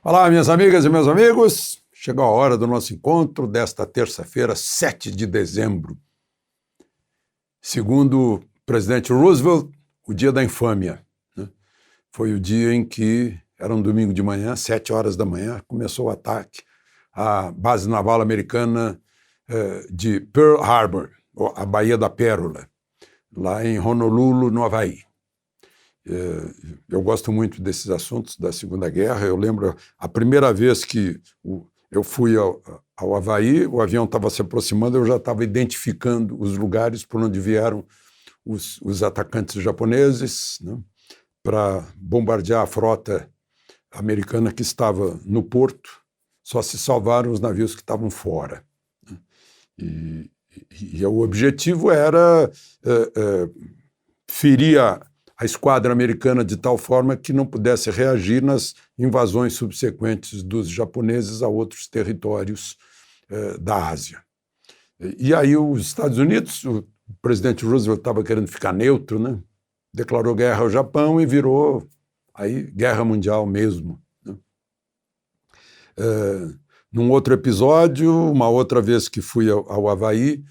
Olá, minhas amigas e meus amigos. Chegou a hora do nosso encontro desta terça-feira, 7 de dezembro. Segundo o presidente Roosevelt, o dia da infâmia, né? Foi o dia em que, era um domingo de manhã, 7 horas da manhã, começou o ataque à base naval americana de Pearl Harbor, a Baía da Pérola, lá em Honolulu, no Havaí. Eu gosto muito desses assuntos da Segunda Guerra. Eu lembro a primeira vez que eu fui ao Havaí, o avião estava se aproximando, eu já estava identificando os lugares por onde vieram os atacantes japoneses, né, para bombardear a frota americana que estava no porto. Só se salvaram os navios que estavam fora, né? E o objetivo era ferir a esquadra americana de tal forma que não pudesse reagir nas invasões subsequentes dos japoneses a outros territórios da Ásia. E aí os Estados Unidos, o presidente Roosevelt estava querendo ficar neutro, né? Declarou guerra ao Japão e virou aí guerra mundial mesmo, né? Num outro episódio, uma outra vez que fui ao Havaí,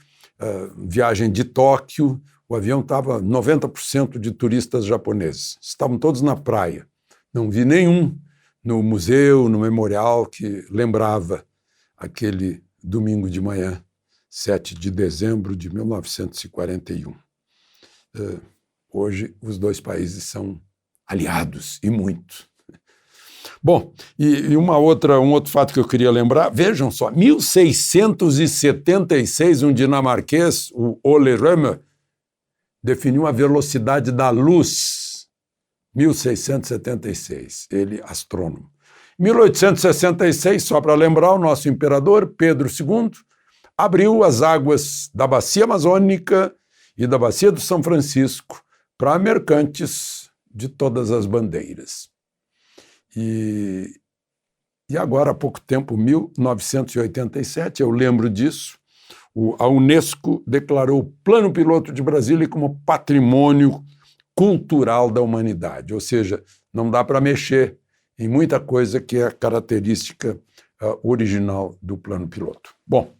viagem de Tóquio, o avião estava 90% de turistas japoneses. Estavam todos na praia. Não vi nenhum no museu, no memorial, que lembrava aquele domingo de manhã, 7 de dezembro de 1941. Hoje, os dois países são aliados, e muito. Bom, e um outro fato que eu queria lembrar, vejam só, 1676, um dinamarquês, o Ole Rømer, definiu a velocidade da luz, 1676, ele astrônomo. 1866, só para lembrar, o nosso imperador, Pedro II, abriu as águas da Bacia Amazônica e da Bacia do São Francisco para mercantes de todas as bandeiras. E agora, há pouco tempo, 1987, eu lembro disso, a Unesco declarou o Plano Piloto de Brasília como patrimônio cultural da humanidade, ou seja, não dá para mexer em muita coisa que é a característica original do Plano Piloto. Bom,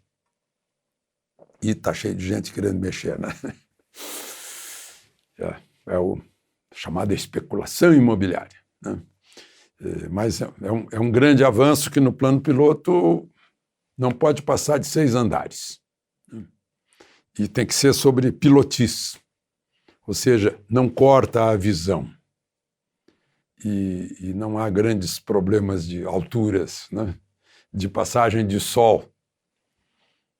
e está cheio de gente querendo mexer, né? É o chamada especulação imobiliária, né? Mas é um grande avanço que no Plano Piloto não pode passar de 6 andares. E tem que ser sobre pilotis, ou seja, não corta a visão. E não há grandes problemas de alturas, né? De passagem de sol,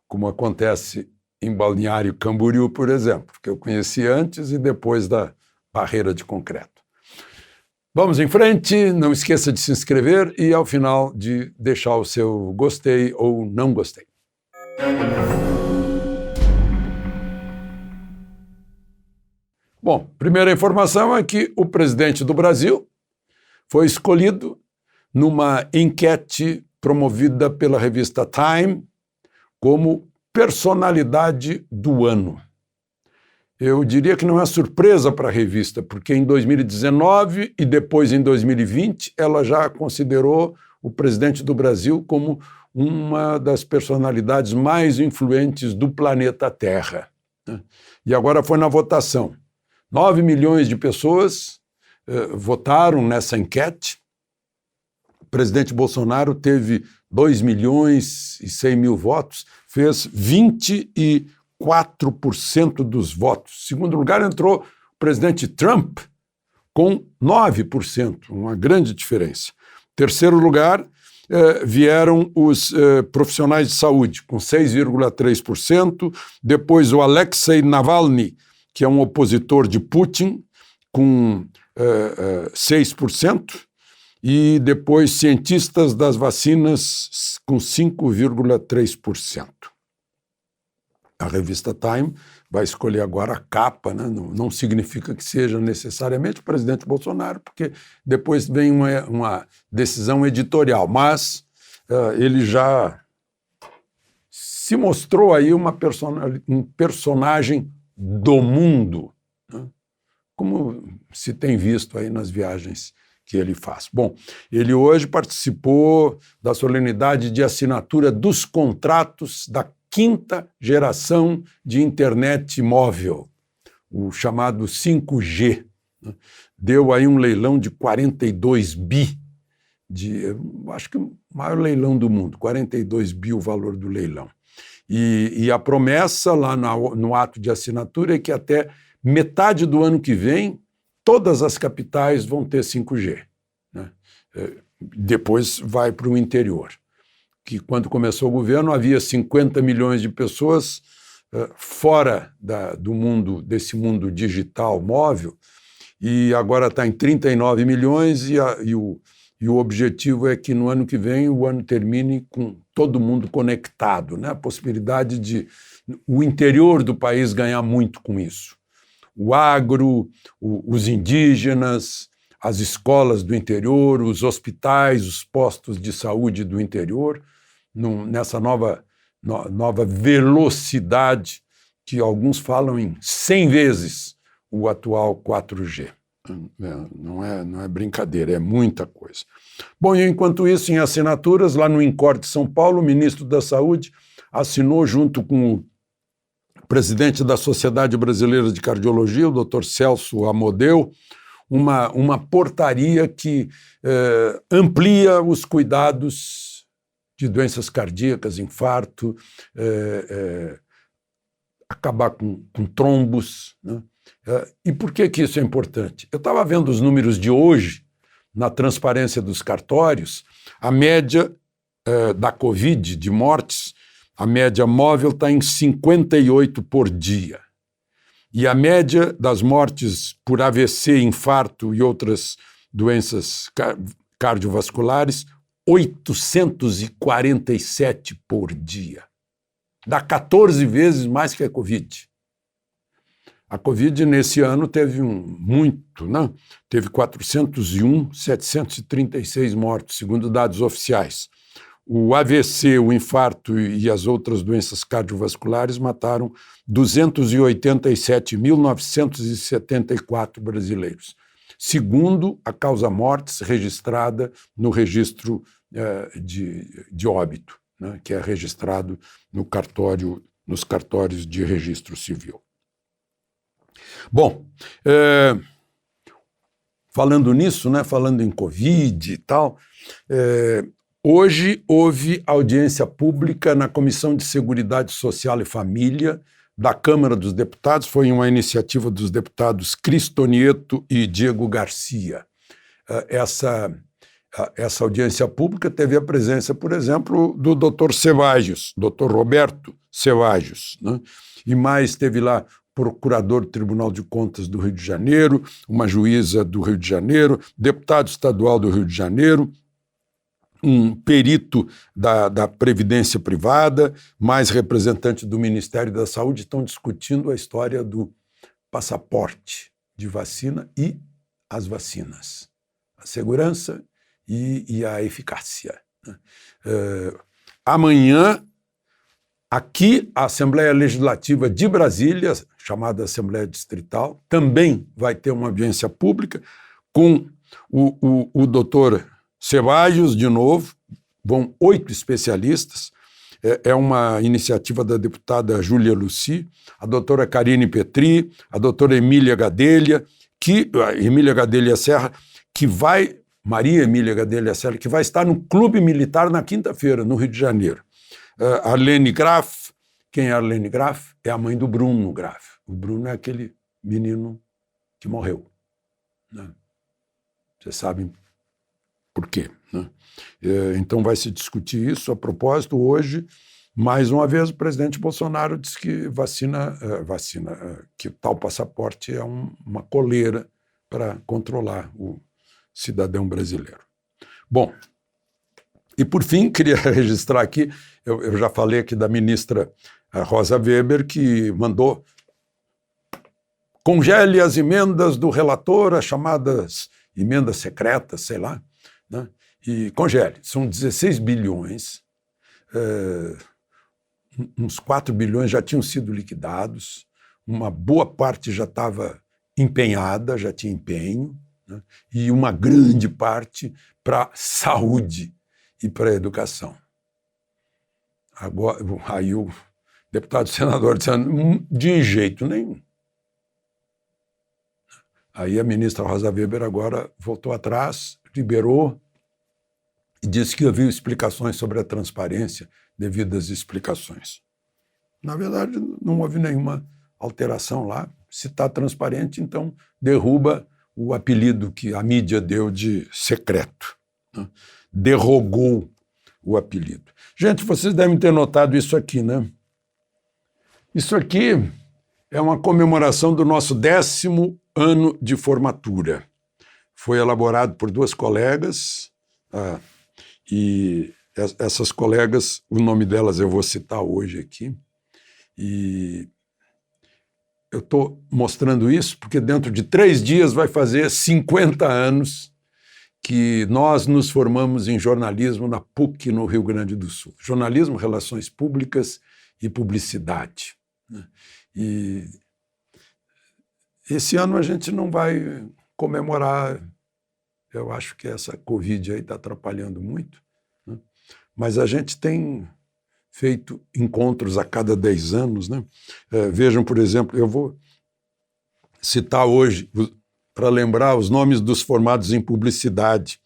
como acontece em Balneário Camboriú, por exemplo, que eu conheci antes e depois da barreira de concreto. Vamos em frente, não esqueça de se inscrever e, ao final, de deixar o seu gostei ou não gostei. Bom, primeira informação é que o presidente do Brasil foi escolhido numa enquete promovida pela revista Time como personalidade do ano. Eu diria que não é surpresa para a revista, porque em 2019 e depois em 2020 ela já considerou o presidente do Brasil como uma das personalidades mais influentes do planeta Terra, né? E agora foi na votação. 9 milhões de pessoas votaram nessa enquete. O presidente Bolsonaro teve 2 milhões e 100 mil votos, fez 24% dos votos. Em segundo lugar, entrou o presidente Trump com 9%, uma grande diferença. Em terceiro lugar, vieram os profissionais de saúde, com 6,3%. Depois, o Alexei Navalny, que é um opositor de Putin, com 6%, e depois cientistas das vacinas com 5,3%. A revista Time vai escolher agora a capa, né? Não significa que seja necessariamente o presidente Bolsonaro, porque depois vem uma decisão editorial, mas ele já se mostrou aí um personagem do mundo, né? Como se tem visto aí nas viagens que ele faz. Bom, ele hoje participou da solenidade de assinatura dos contratos da 5ª geração de internet móvel, o chamado 5G. Deu aí um leilão de 42 bi, acho que o maior leilão do mundo, 42 bi o valor do leilão. E a promessa lá no ato de assinatura é que até metade do ano que vem todas as capitais vão ter 5G. Né? Depois vai para o interior. Que quando começou o governo havia 50 milhões de pessoas fora desse mundo digital móvel, e agora está em 39 milhões e o objetivo é que no ano que vem o ano termine com todo mundo conectado, né? A possibilidade de o interior do país ganhar muito com isso. O agro, os indígenas, as escolas do interior, os hospitais, os postos de saúde do interior, nessa nova velocidade que alguns falam em 100 vezes o atual 4G. Não é brincadeira, é muita coisa. Bom, e enquanto isso, em assinaturas, lá no INCOR de São Paulo, o ministro da Saúde assinou junto com o presidente da Sociedade Brasileira de Cardiologia, o Dr. Celso Amodeu, uma portaria que amplia os cuidados de doenças cardíacas, infarto, acabar com trombos, né? E por que isso é importante? Eu estava vendo os números de hoje, na transparência dos cartórios, a média da Covid, de mortes, a média móvel está em 58 por dia. E a média das mortes por AVC, infarto e outras doenças cardiovasculares, 847 por dia. Dá 14 vezes mais que a Covid. A Covid, nesse ano, teve teve 401.736 mortos, segundo dados oficiais. O AVC, o infarto e as outras doenças cardiovasculares mataram 287.974 brasileiros, segundo a causa-mortes registrada no registro de óbito, né, que é registrado nos cartórios de registro civil. Bom, falando nisso, né, falando em Covid e tal, hoje houve audiência pública na Comissão de Seguridade Social e Família da Câmara dos Deputados, foi uma iniciativa dos deputados Cristo Nieto e Diego Garcia. Essa audiência pública teve a presença, por exemplo, do Dr. Cevajos, Dr. Roberto Cevajos, né? E mais teve lá procurador do Tribunal de Contas do Rio de Janeiro, uma juíza do Rio de Janeiro, deputado estadual do Rio de Janeiro, um perito da Previdência Privada, mais representante do Ministério da Saúde, estão discutindo a história do passaporte de vacina e as vacinas, a segurança e a eficácia. Amanhã, aqui, a Assembleia Legislativa de Brasília, chamada Assembleia Distrital, também vai ter uma audiência pública com o doutor Cevajos, de novo, vão 8 especialistas, é uma iniciativa da deputada Júlia Lucy, a doutora Karine Petri, a doutora Emília Gadelha Serra, Maria Emília Gadelha Serra, que vai estar no Clube Militar na quinta-feira, no Rio de Janeiro. Arlene Graf, quem é Arlene Graf? É a mãe do Bruno Graf. O Bruno é aquele menino que morreu, né? Vocês sabem por quê, né? Então vai se discutir isso. A propósito, hoje, mais uma vez, o presidente Bolsonaro disse que que tal passaporte é uma coleira para controlar o cidadão brasileiro. Bom, e por fim, queria registrar aqui, eu já falei aqui da ministra Rosa Weber, que mandou congele as emendas do relator, as chamadas emendas secretas, sei lá, né? E congele. São 16 bilhões, uns 4 bilhões já tinham sido liquidados, uma boa parte já estava empenhada, já tinha empenho, né? né? E uma grande parte para saúde e para educação. Agora, aí o deputado senador dizendo, de jeito nenhum. Aí a ministra Rosa Weber agora voltou atrás, liberou e disse que havia explicações sobre a transparência, devidas explicações. Na verdade, não houve nenhuma alteração lá. Se está transparente, então derruba o apelido que a mídia deu de secreto, né? Derrogou o apelido. Gente, vocês devem ter notado isso aqui, né? Isso aqui é uma comemoração do nosso 10º ano de formatura. Foi elaborado por 2 colegas, e essas colegas, o nome delas eu vou citar hoje aqui, e eu estou mostrando isso porque dentro de 3 dias vai fazer 50 anos que nós nos formamos em jornalismo na PUC, no Rio Grande do Sul. Jornalismo, Relações Públicas e Publicidade, né? E esse ano a gente não vai comemorar, eu acho que essa Covid aí está atrapalhando muito, né? Mas a gente tem feito encontros a cada 10 anos, né? Vejam, por exemplo, eu vou citar hoje, para lembrar os nomes dos formados em publicidade.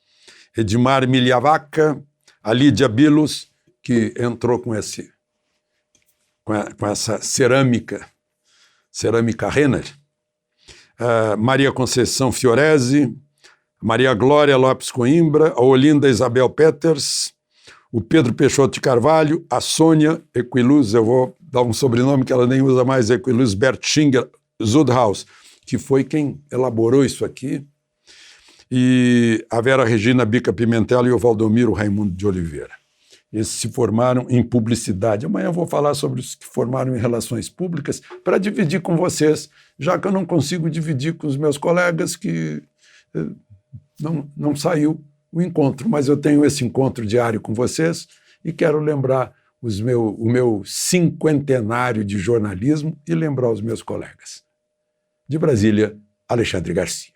Edmar Miliavaca, a Lídia Bilos, que entrou com essa cerâmica Renner, Maria Conceição Fiorese, Maria Glória Lopes Coimbra, a Olinda Isabel Peters, o Pedro Peixoto de Carvalho, a Sônia Equiluz, eu vou dar um sobrenome que ela nem usa mais, Equiluz Bertschinger Zudhaus, que foi quem elaborou isso aqui, e a Vera Regina Bica Pimentel e o Valdomiro Raimundo de Oliveira. Esses se formaram em publicidade. Amanhã eu vou falar sobre os que formaram em relações públicas para dividir com vocês, já que eu não consigo dividir com os meus colegas que não saiu o encontro, mas eu tenho esse encontro diário com vocês e quero lembrar o meu 50º de jornalismo e lembrar os meus colegas. De Brasília, Alexandre Garcia.